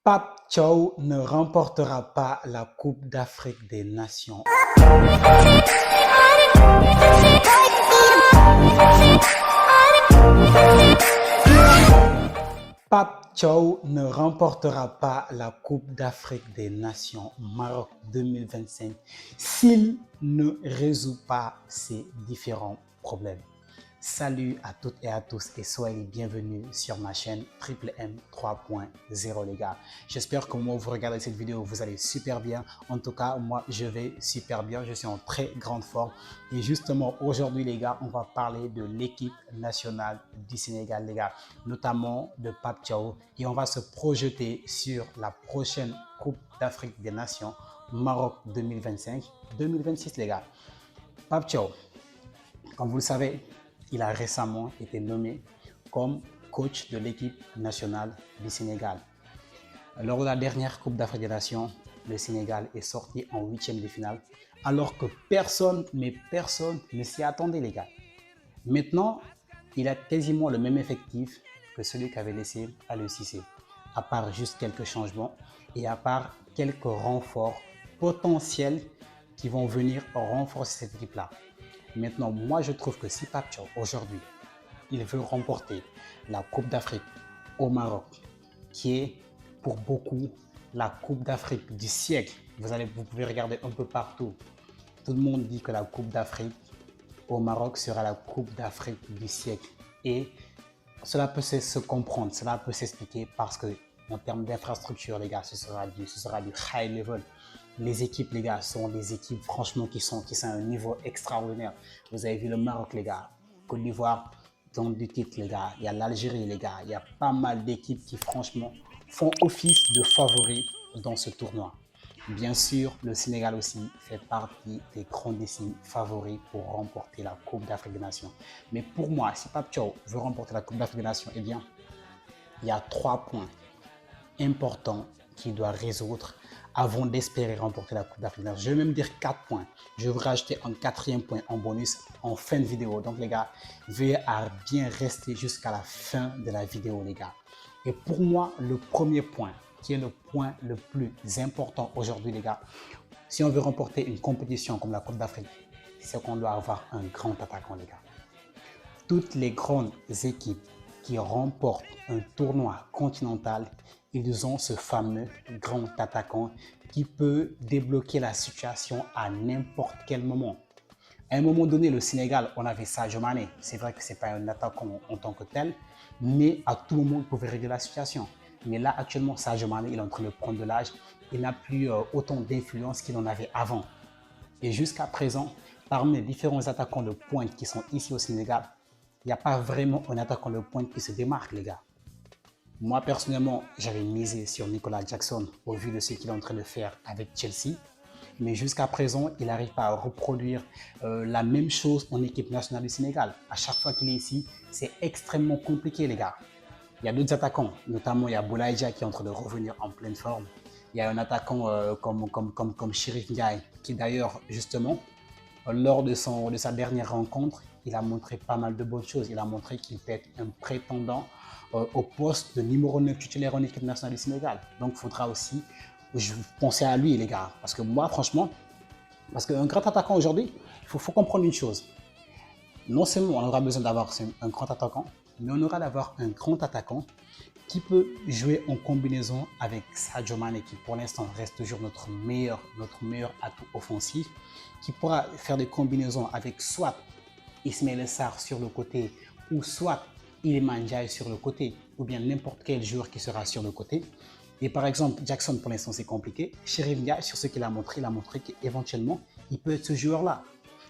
Pape Thiaw ne remportera pas la Coupe d'Afrique des Nations. Pape Thiaw ne remportera pas la Coupe d'Afrique des Nations Maroc 2025 s'il ne résout pas ces différents problèmes. Salut à toutes et à tous et soyez bienvenus sur ma chaîne Triple M 3.0 les gars. J'espère que moi vous regardez cette vidéo, vous allez super bien. En tout cas, moi je vais super bien, je suis en très grande forme. Et justement aujourd'hui les gars, on va parler de l'équipe nationale du Sénégal les gars, notamment de Pape Thiaw. Et on va se projeter sur la prochaine Coupe d'Afrique des Nations Maroc 2025-2026 les gars. Pape Thiaw, comme vous le savez, il a récemment été nommé comme coach de l'équipe nationale du Sénégal. Lors de la dernière Coupe d'Afrique des Nations, le Sénégal est sorti en huitième de finale, alors que personne ne s'y attendait les gars. Maintenant, il a quasiment le même effectif que celui qu'avait laissé Aliou Cissé, à part juste quelques changements et à part quelques renforts potentiels qui vont venir renforcer cette équipe-là. Maintenant, moi, je trouve que si Pape Thiaw, aujourd'hui, il veut remporter la Coupe d'Afrique au Maroc, qui est pour beaucoup la Coupe d'Afrique du siècle, vous pouvez regarder un peu partout. Tout le monde dit que la Coupe d'Afrique au Maroc sera la Coupe d'Afrique du siècle. Et cela peut se comprendre, cela peut s'expliquer parce que en termes d'infrastructure, les gars, ce sera du high level. Les équipes, les gars, sont des équipes franchement qui sont à un niveau extraordinaire. Vous avez vu le Maroc, les gars, Côte d'Ivoire, dans du titre, les gars. Il y a l'Algérie, les gars. Il y a pas mal d'équipes qui, franchement, font office de favoris dans ce tournoi. Bien sûr, le Sénégal aussi fait partie des grandissime favoris pour remporter la Coupe d'Afrique des Nations. Mais pour moi, si Pape Thiaw veut remporter la Coupe d'Afrique des Nations, eh bien, il y a 3 points importants qu'il doit résoudre avant d'espérer remporter la Coupe d'Afrique des Nations. Je vais même dire 4 points. Je vais rajouter un 4e point en bonus en fin de vidéo. Donc les gars, veuillez à bien rester jusqu'à la fin de la vidéo les gars. Et pour moi, le premier point, qui est le point le plus important aujourd'hui les gars, si on veut remporter une compétition comme la Coupe d'Afrique, c'est qu'on doit avoir un grand attaquant les gars. Toutes les grandes équipes qui remportent un tournoi continental, ils ont ce fameux grand attaquant qui peut débloquer la situation à n'importe quel moment. À un moment donné, le Sénégal, on avait Sadio Mané. C'est vrai que ce n'est pas un attaquant en tant que tel, mais à tout moment, il pouvait régler la situation. Mais là, actuellement, Sadio Mané, il est en train de prendre de l'âge. Il n'a plus autant d'influence qu'il en avait avant. Et jusqu'à présent, parmi les différents attaquants de pointe qui sont ici au Sénégal, il n'y a pas vraiment un attaquant de pointe qui se démarque, les gars. Moi, personnellement, j'avais misé sur Nicolas Jackson au vu de ce qu'il est en train de faire avec Chelsea. Mais jusqu'à présent, il n'arrive pas à reproduire la même chose en équipe nationale du Sénégal. À chaque fois qu'il est ici, c'est extrêmement compliqué, les gars. Il y a d'autres attaquants, notamment il y a Boulaye Dia qui est en train de revenir en pleine forme. Il y a un attaquant comme Chérif Ndiaye qui d'ailleurs, justement, lors de sa dernière rencontre, il a montré pas mal de bonnes choses. Il a montré qu'il peut être un prétendant au poste de numéro 9 titulaire en équipe nationale du Sénégal. Donc, il faudra aussi penser à lui, les gars. Parce que moi, franchement, parce qu'un grand attaquant aujourd'hui, il faut comprendre une chose. Non seulement on aura besoin d'avoir un grand attaquant, mais on aura d'avoir un grand attaquant qui peut jouer en combinaison avec Sadio Mané, qui pour l'instant reste toujours notre meilleur atout offensif, qui pourra faire des combinaisons avec soit Ismaïla Sarr sur le côté, ou soit Iliman Ndiaye sur le côté, ou bien n'importe quel joueur qui sera sur le côté. Et par exemple, Jackson, pour l'instant, c'est compliqué. Chérif Ndiaye, sur ce qu'il a montré, il a montré qu'éventuellement, il peut être ce joueur-là.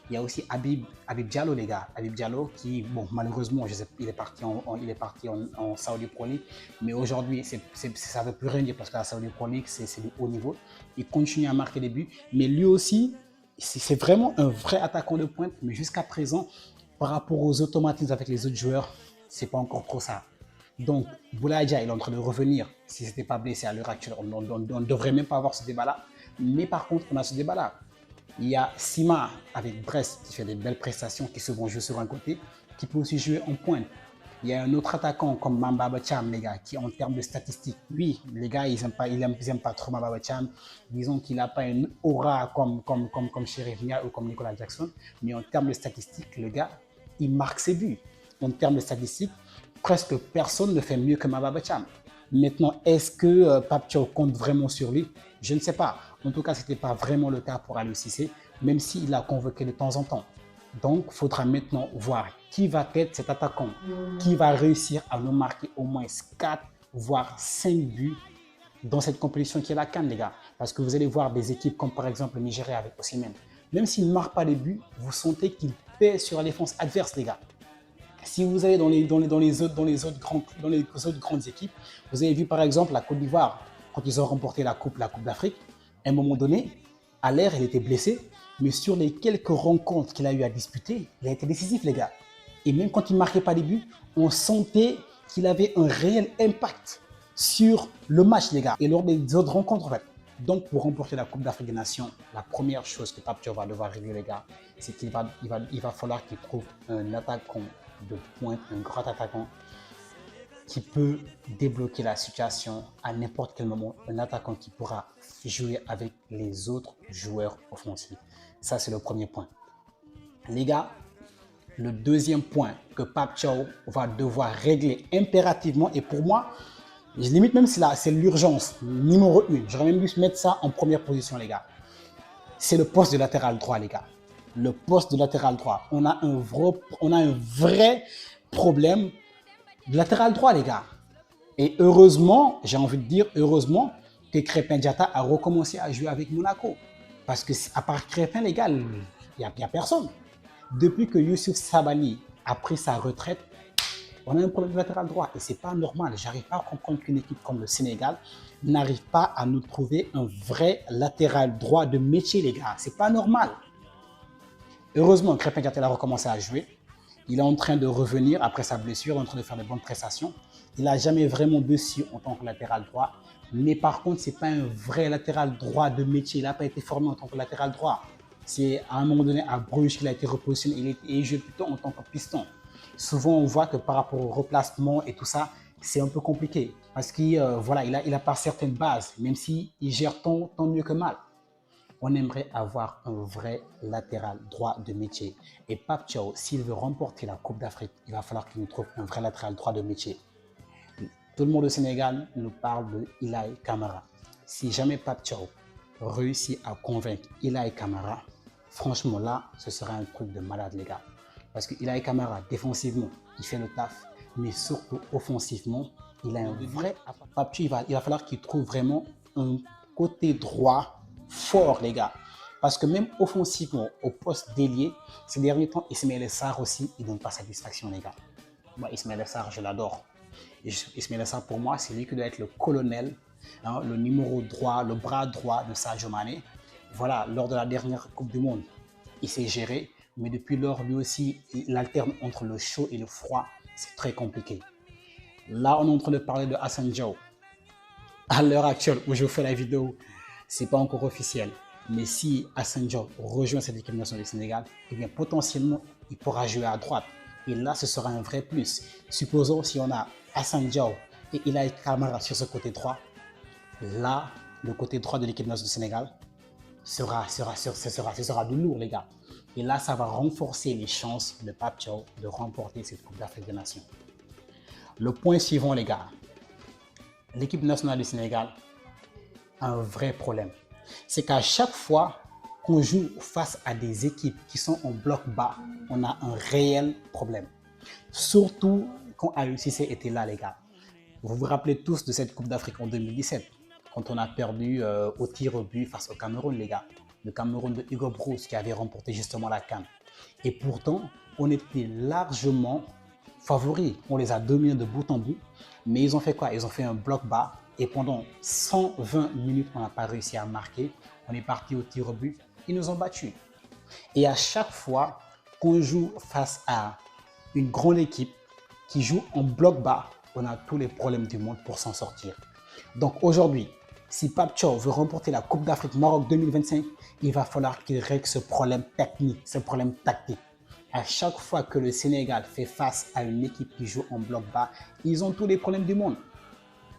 Il y a aussi Habib Diallo, les gars. Habib Diallo qui, bon, malheureusement, il est parti en Saudi Pro League. Mais aujourd'hui, ça ne veut plus rien dire parce que la Saudi Pro League, c'est du haut niveau. Il continue à marquer des buts. Mais lui aussi, c'est vraiment un vrai attaquant de pointe. Mais jusqu'à présent, par rapport aux automatismes avec les autres joueurs, ce n'est pas encore trop ça. Donc, Boulaye Dia, il est en train de revenir. Si ce n'était pas blessé à l'heure actuelle, on ne devrait même pas avoir ce débat-là. Mais par contre, on a ce débat-là. Il y a Sima avec Brest qui fait des belles prestations, qui souvent joue sur un côté, qui peut aussi jouer en pointe. Il y a un autre attaquant comme Mamba Bacham, les gars, qui en termes de statistiques, oui, les gars, ils aiment pas trop Mamba Bacham. Disons qu'il n'a pas une aura comme Sheriff Nia ou comme Nicolas Jackson, mais en termes de statistiques, le gars, il marque ses buts. En termes de statistiques, presque personne ne fait mieux que Mamba Bacham. Maintenant, est-ce que Pape Thiaw compte vraiment sur lui? Je ne sais pas. En tout cas, ce n'était pas vraiment le cas pour Aliou Cissé, même s'il l'a convoqué de temps en temps. Donc, il faudra maintenant voir qui va être cet attaquant, qui va réussir à nous marquer au moins 4, voire 5 buts dans cette compétition qui est la CAN, les gars. Parce que vous allez voir des équipes comme par exemple le Nigeria avec Osimhen. Même s'il ne marque pas les buts, vous sentez qu'il pèse sur la défense adverse, les gars. Si vous allez dans les autres grandes équipes, vous avez vu par exemple la Côte d'Ivoire, quand ils ont remporté la Coupe d'Afrique, à un moment donné, à l'air, il était blessé, mais sur les quelques rencontres qu'il a eu à disputer, il a été décisif, les gars. Et même quand il ne marquait pas les buts, on sentait qu'il avait un réel impact sur le match, les gars, et lors des autres rencontres, en fait. Donc, pour remporter la Coupe d'Afrique des Nations, la première chose que Pape Thiaw va devoir régler, les gars, c'est qu'il va falloir qu'il trouve un attaquant de pointe, un grand attaquant qui peut débloquer la situation à n'importe quel moment, un attaquant qui pourra jouer avec les autres joueurs offensifs. Ça, c'est le premier point. Les gars, le deuxième point que Pape Thiaw va devoir régler impérativement, et pour moi, je limite même si là, c'est l'urgence numéro 1. J'aurais même dû mettre ça en première position, les gars. C'est le poste de latéral droit, les gars. Le poste de latéral droit. On a un vrai problème de latéral droit, les gars. Et heureusement, j'ai envie de dire, heureusement que Crépin Diatta a recommencé à jouer avec Monaco. Parce que à part Crépin, les gars, il n'y a personne. Depuis que Youssouf Sabaly a pris sa retraite, on a un problème de latéral droit. Et ce n'est pas normal. Je n'arrive pas à comprendre qu'une équipe comme le Sénégal n'arrive pas à nous trouver un vrai latéral droit de métier, les gars. Ce n'est pas normal. Heureusement, Crépin Diatta a recommencé à jouer. Il est en train de revenir après sa blessure, il est en train de faire de bonnes prestations. Il n'a jamais vraiment déçu en tant que latéral droit. Mais par contre, ce n'est pas un vrai latéral droit de métier. Il n'a pas été formé en tant que latéral droit. C'est à un moment donné à Bruges qu'il a été repositionné et il joue plutôt en tant que piston. Souvent, on voit que par rapport au replacement et tout ça, c'est un peu compliqué. Parce qu'il voilà, il a pas certaines bases, même s'il gère tant mieux que mal. On aimerait avoir un vrai latéral droit de métier. Et Pape Thiaw, s'il veut remporter la Coupe d'Afrique, il va falloir qu'il nous trouve un vrai latéral droit de métier. Tout le monde au Sénégal nous parle de Ilaï Camara. Si jamais Pape Thiaw réussit à convaincre Ilaï Camara, franchement là, ce sera un truc de malade, les gars. Parce que Ilaï Camara, défensivement, il fait le taf, mais surtout offensivement, il a un vrai... Pape Thiaw, il va falloir qu'il trouve vraiment un côté droit fort, les gars. Parce que même offensivement, au poste d'ailier, ces derniers temps, Ismaïla Sarr aussi, il ne donne pas satisfaction, les gars. Moi, Ismaïla Sarr, je l'adore. Ismaïla Sarr, pour moi, c'est lui qui doit être le colonel, hein, le numéro droit, le bras droit de Sadio Mané. Voilà, lors de la dernière Coupe du Monde, il s'est géré. Mais depuis lors, lui aussi, il alterne entre le chaud et le froid. C'est très compliqué. Là, on est en train de parler de Hassan Diao. À l'heure actuelle où je fais la vidéo, ce n'est pas encore officiel. Mais si Hassan Diao rejoint cette équipe nationale du Sénégal, eh bien potentiellement, il pourra jouer à droite. Et là, ce sera un vrai plus. Supposons si on a Hassan Diao et Ilaï Camara sur ce côté droit, là, le côté droit de l'équipe nationale du Sénégal sera du lourd, les gars. Et là, ça va renforcer les chances de Pape Thiaw de remporter cette Coupe d'Afrique des Nations. Le point suivant, les gars. L'équipe nationale du Sénégal a un vrai problème. C'est qu'à chaque fois qu'on joue face à des équipes qui sont en bloc bas, on a un réel problème. Surtout quand Aliou Cissé était là, les gars. Vous vous rappelez tous de cette Coupe d'Afrique en 2017, quand on a perdu au tir au but face au Cameroun, les gars. Le Cameroun de Hugo Broos qui avait remporté justement la CAN. Et pourtant, on était largement favoris. On les a dominés de bout en bout. Mais ils ont fait quoi? Ils ont fait un bloc bas. Et pendant 120 minutes, on n'a pas réussi à marquer. On est parti au tir au but. Ils nous ont battus. Et à chaque fois qu'on joue face à une grande équipe qui joue en bloc bas, on a tous les problèmes du monde pour s'en sortir. Donc aujourd'hui, si Pape Thiaw veut remporter la Coupe d'Afrique Maroc 2025, il va falloir qu'il règle ce problème technique, ce problème tactique. À chaque fois que le Sénégal fait face à une équipe qui joue en bloc bas, ils ont tous les problèmes du monde.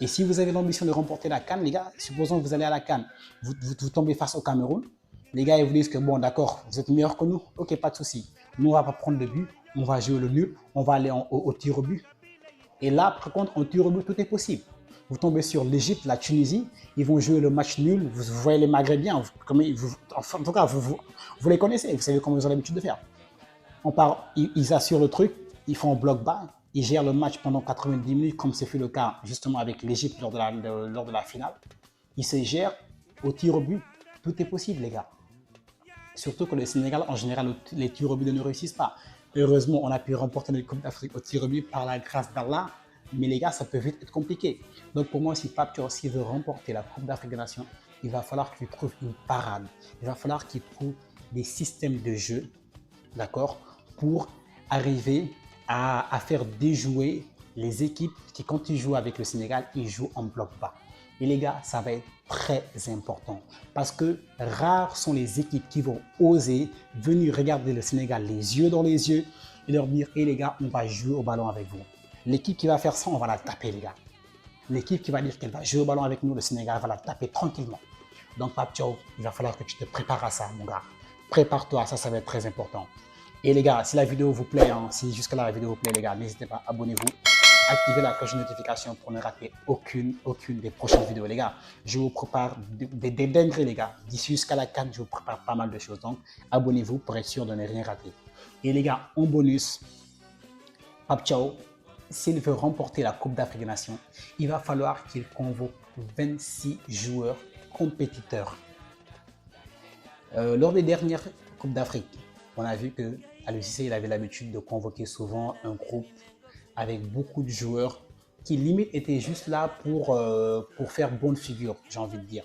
Et si vous avez l'ambition de remporter la CAN, les gars, supposons que vous allez à la CAN, vous tombez face au Cameroun, les gars, ils vous disent que bon, d'accord, vous êtes meilleurs que nous, ok, pas de souci. Nous, on va pas prendre de but, on va jouer le nul, on va aller au tir au but. Et là, par contre, en tir au but, tout est possible. Vous tombez sur l'Égypte, la Tunisie, ils vont jouer le match nul, vous voyez les Maghrébiens, enfin, en tout cas, vous les connaissez, vous savez comment ils ont l'habitude de faire. Ils assurent le truc, ils font un bloc bas, ils gèrent le match pendant 90 minutes, comme ce fut le cas justement avec l'Égypte lors de la finale. Ils se gèrent au tir au but. Tout est possible, les gars. Surtout que le Sénégal, en général, les tirs au but ne réussissent pas. Heureusement, on a pu remporter la Coupe d'Afrique au tir au but par la grâce d'Allah. Mais les gars, ça peut vite être compliqué. Donc pour moi, si Pape Thiaw aussi veut remporter la Coupe d'Afrique des Nations, il va falloir qu'il trouve une parade. Il va falloir qu'il trouve des systèmes de jeu, d'accord, pour arriver à faire déjouer les équipes qui, quand ils jouent avec le Sénégal, ils jouent en bloc bas. Et les gars, ça va être très important parce que rares sont les équipes qui vont oser venir regarder le Sénégal les yeux dans les yeux et leur dire hey, les gars, on va jouer au ballon avec vous. L'équipe qui va faire ça, on va la taper, les gars. L'équipe qui va dire qu'elle va jouer au ballon avec nous, le Sénégal va la taper tranquillement. Donc, Pape Thiaw, il va falloir que tu te prépares à ça, mon gars. Prépare-toi, ça va être très important. Et les gars, si la vidéo vous plaît, si jusque là la vidéo vous plaît, les gars, n'hésitez pas, abonnez-vous. Activez la cloche de notification pour ne rater aucune des prochaines vidéos, les gars. Je vous prépare des dingueries, les gars. D'ici jusqu'à la CAN, je vous prépare pas mal de choses. Donc, abonnez-vous pour être sûr de ne rien rater. Et les gars, en bonus, Pape Thiaw, s'il veut remporter la Coupe d'Afrique des Nations, il va falloir qu'il convoque 26 joueurs compétiteurs. Lors des dernières Coupes d'Afrique, on a vu que Aliou Cissé, il avait l'habitude de convoquer souvent un groupe avec beaucoup de joueurs qui limite étaient juste là pour faire bonne figure, j'ai envie de dire.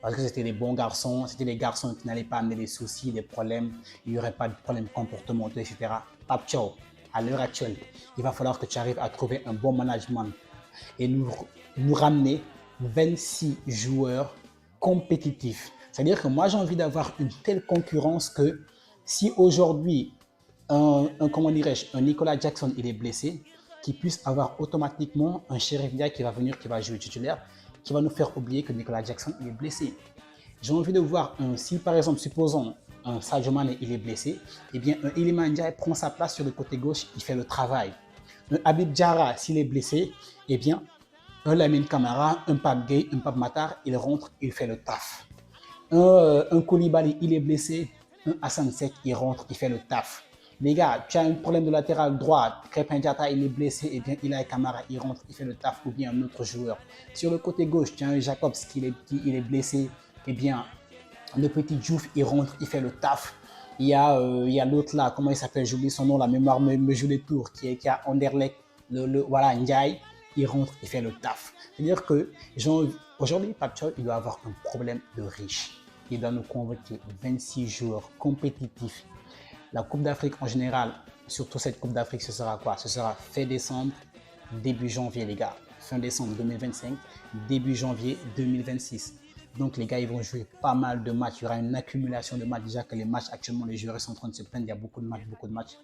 Parce que c'était les bons garçons, c'était les garçons qui n'allaient pas amener des soucis, des problèmes, il n'y aurait pas de problèmes comportementaux, etc. Pape Thiaw, à l'heure actuelle, il va falloir que tu arrives à trouver un bon management et nous ramener 26 joueurs compétitifs. C'est-à-dire que moi, j'ai envie d'avoir une telle concurrence que si aujourd'hui, comment dirais-je, un Nicolas Jackson, il est blessé, qu'il puisse avoir automatiquement un Chérif Dia qui va venir, qui va jouer titulaire, qui va nous faire oublier que Nicolas Jackson, il est blessé. J'ai envie de voir, si par exemple, supposons un Sadio Mane, il est blessé, eh bien un Iliman Ndiaye prend sa place sur le côté gauche, il fait le travail. Un Habib Diarra, s'il est blessé, eh bien un Lamine Camara, un Pape Gueye, un Pape Matar, il rentre, il fait le taf. Un Koulibaly, il est blessé, un Hassan Sek, il rentre, il fait le taf. Les gars, tu as un problème de latéral droit, Crépin Diatta, il est blessé, et bien Ilaï Kamara, il rentre, il fait le taf, ou bien un autre joueur. Sur le côté gauche, tu as un Jacobs qui est blessé, et bien le petit Diouf, il rentre, il fait le taf. Il y a l'autre là, comment il s'appelle, j'oublie son nom, la mémoire me joue les tours, qui a Anderlecht, voilà, Ndiaye, il rentre, il fait le taf. C'est-à-dire que aujourd'hui, Pape Thiaw, il doit avoir un problème de riche. Il doit nous convoquer 26 joueurs compétitifs. La Coupe d'Afrique en général, surtout cette Coupe d'Afrique, ce sera quoi? Ce sera fin décembre, début janvier, les gars. Fin décembre 2025, début janvier 2026. Donc les gars, ils vont jouer pas mal de matchs. Il y aura une accumulation de matchs. Déjà que les matchs, actuellement, les joueurs sont en train de se plaindre. Il y a beaucoup de matchs, beaucoup de matchs.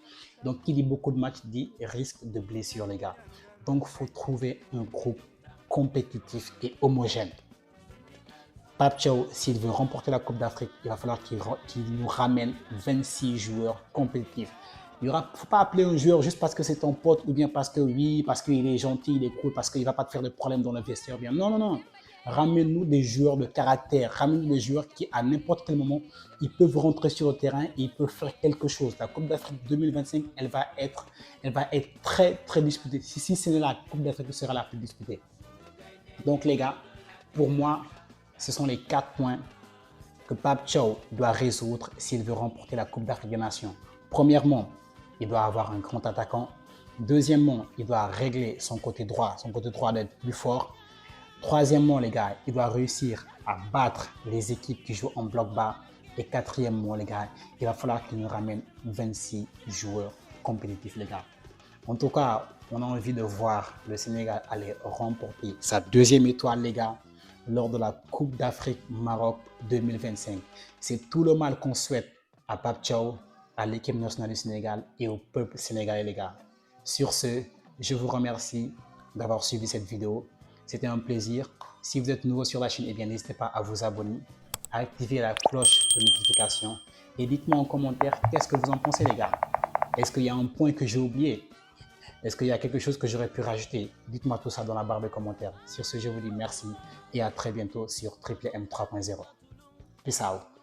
Donc qui dit beaucoup de matchs dit risque de blessure, les gars. Donc il faut trouver un groupe compétitif et homogène. Pape Thiaw, s'il veut remporter la Coupe d'Afrique, il va falloir qu'il nous ramène 26 joueurs compétitifs. Il ne faut pas appeler un joueur juste parce que c'est ton pote ou bien parce que oui, parce qu'il est gentil, il est cool, parce qu'il ne va pas te faire de problème dans le vestiaire. Bien. Non, non, non. Ramène-nous des joueurs de caractère. Ramène-nous des joueurs qui, à n'importe quel moment, ils peuvent rentrer sur le terrain et ils peuvent faire quelque chose. La Coupe d'Afrique 2025, elle va être très, très disputée. Si ce n'est la Coupe d'Afrique qui sera la plus disputée. Donc, les gars, pour moi, ce sont les 4 points que Pape Thiaw doit résoudre s'il veut remporter la Coupe d'Afrique des Nations. Premièrement, il doit avoir un grand attaquant. Deuxièmement, il doit régler son côté droit d'être plus fort. Troisièmement, les gars, il doit réussir à battre les équipes qui jouent en bloc bas. Et quatrièmement, les gars, il va falloir qu'il nous ramène 26 joueurs compétitifs, les gars. En tout cas, on a envie de voir le Sénégal aller remporter sa deuxième étoile, les gars, lors de la Coupe d'Afrique Maroc 2025. C'est tout le mal qu'on souhaite à Pape Thiaw. à l'équipe nationale du Sénégal et au peuple sénégalais, les gars. Sur ce, je vous remercie d'avoir suivi cette vidéo. C'était un plaisir. Si vous êtes nouveau sur la chaîne, eh bien, n'hésitez pas à vous abonner, à activer la cloche de notification et dites-moi en commentaire qu'est-ce que vous en pensez, les gars. Est-ce qu'il y a un point que j'ai oublié? Est-ce qu'il y a quelque chose que j'aurais pu rajouter? Dites-moi tout ça dans la barre de commentaires. Sur ce, je vous dis merci et à très bientôt sur Triple M 3.0. Peace out.